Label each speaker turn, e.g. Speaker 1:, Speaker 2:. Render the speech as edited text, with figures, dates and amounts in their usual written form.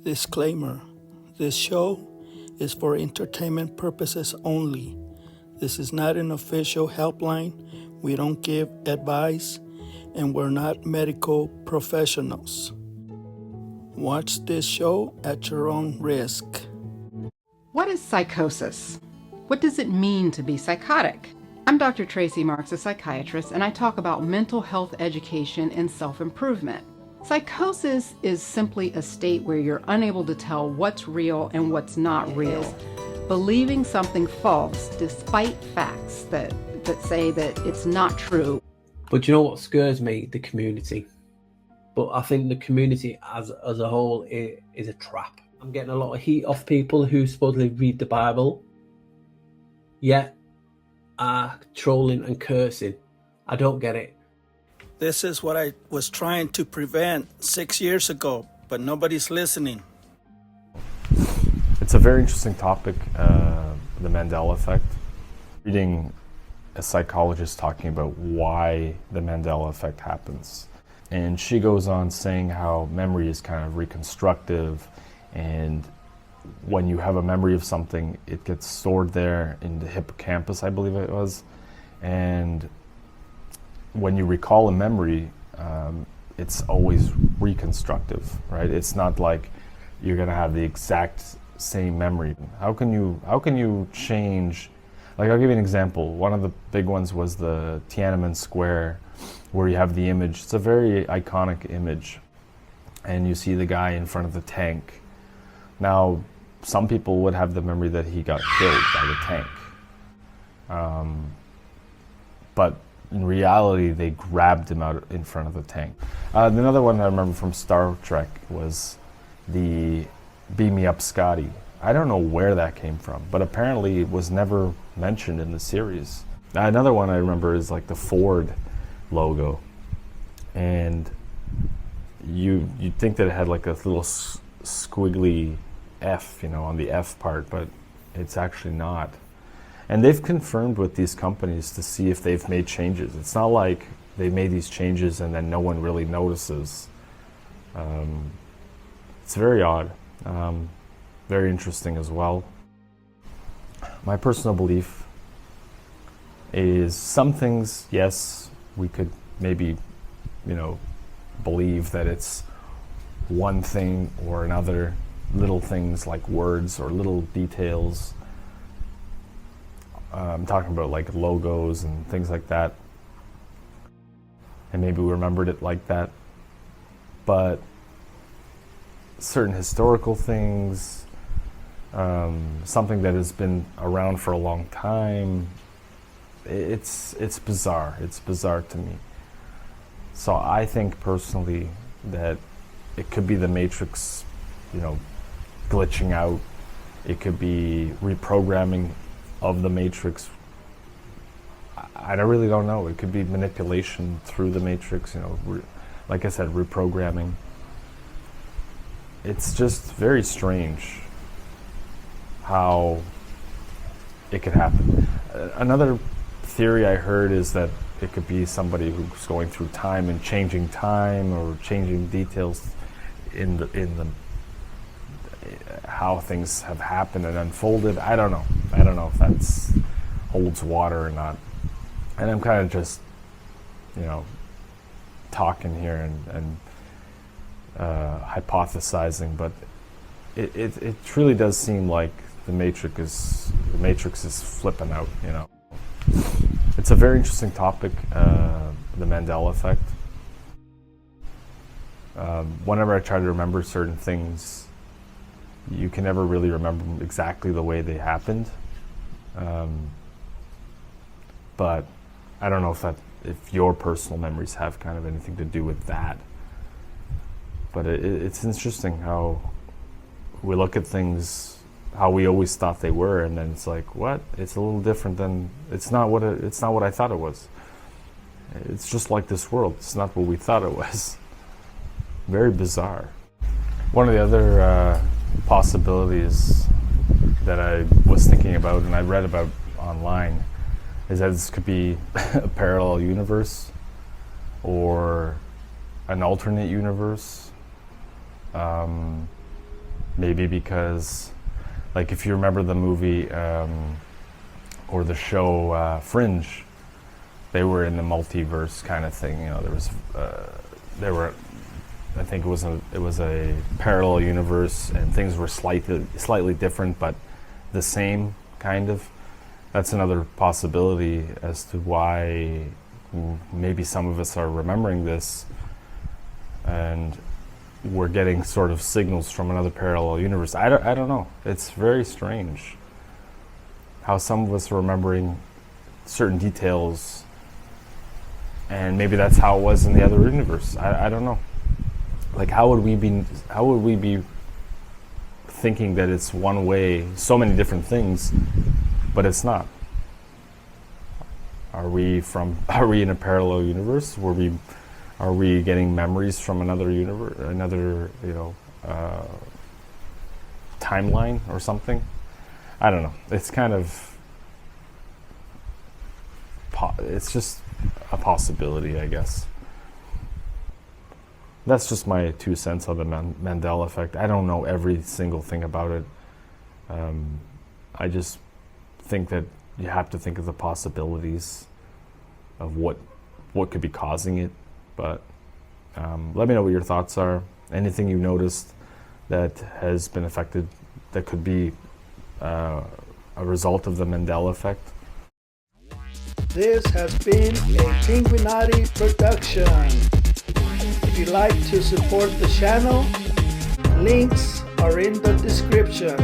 Speaker 1: Disclaimer: this show is for entertainment purposes only. This is not an official helpline. We don't give advice, and we're not medical professionals. Watch this show at your own risk.
Speaker 2: What is psychosis? What does it mean to be psychotic? I'm Dr. Tracy Marks, a psychiatrist, and I talk about mental health education and self-improvement. Psychosis is simply a state where you're unable to tell what's real and what's not real, believing something false despite facts that say that it's not true.
Speaker 3: But you know what scares me? The community. But I think the community as a whole is a trap. I'm getting a lot of heat off people who supposedly read the Bible, yet are trolling and cursing. I don't get it.
Speaker 1: This is what I was trying to prevent 6 years ago, but nobody's listening.
Speaker 4: It's a very interesting topic, the Mandela effect. Reading a psychologist talking about why the Mandela effect happens. And she goes on saying how memory is kind of reconstructive, and when you have a memory of something, it gets stored there in the hippocampus, I believe it was. And when you recall a memory, it's always reconstructive, right? It's not like you're gonna have the exact same memory. How can you change? Like, I'll give you an example. One of the big ones was the Tiananmen Square, where you have the image. It's a very iconic image, and you see the guy in front of the tank. Now, some people would have the memory that he got killed by the tank, but in reality, they grabbed him out in front of the tank. Another one I remember from Star Trek was the Beam Me Up Scotty. I don't know where that came from, but apparently it was never mentioned in the series. Another one I remember is like the Ford logo, and you'd think that it had like a little squiggly F, on the F part, but it's actually not. And they've confirmed with these companies to see if they've made changes. It's not like they made these changes and then no one really notices. It's very odd, very interesting as well. My personal belief is some things, yes, we could maybe, believe that it's one thing or another, little things like words or little details. I'm talking about like logos and things like that. And maybe we remembered it like that. But certain historical things, something that has been around for a long time, it's bizarre. It's bizarre to me. So I think personally that it could be the Matrix, glitching out. It could be reprogramming of the Matrix. I really don't know. It could be manipulation through the Matrix, like I said, reprogramming. It's just very strange how it could happen. Another theory I heard is that it could be somebody who's going through time and changing time or changing details in the how things have happened and unfolded. I don't know if that's holds water or not. And I'm kind of just, talking here and hypothesizing, but it truly does seem like the Matrix is flipping out. It's a very interesting topic, the Mandela effect. Whenever I try to remember certain things, you can never really remember them exactly the way they happened. But I don't know if your personal memories have kind of anything to do with that. But it's interesting how we look at things how we always thought they were, and then it's like, what? It's a little different than it's not what I thought it was. It's just like this world. It's not what we thought it was. Very bizarre. One of the other possibilities that I was thinking about and I read about online is that this could be a parallel universe or an alternate universe. Maybe because, like, if you remember the movie or the show Fringe, they were in the multiverse kind of thing. You know, I think it was a parallel universe, and things were slightly different, but the same kind of. That's another possibility as to why maybe some of us are remembering this, and we're getting sort of signals from another parallel universe. I don't know. It's very strange how some of us are remembering certain details, and maybe that's how it was in the other universe. I don't know. Like, how would we be thinking that it's one way, so many different things, but it's not? Are we in a parallel universe? Are we getting memories from another universe, timeline or something? I don't know. It's kind of, it's just a possibility, I guess. That's just my 2 cents on the Mandela effect. I don't know every single thing about it. I just think that you have to think of the possibilities of what could be causing it. But let me know what your thoughts are. Anything you noticed that has been affected that could be a result of the Mandela effect.
Speaker 1: This has been a Pinguinati production. If you'd like to support the channel, links are in the description.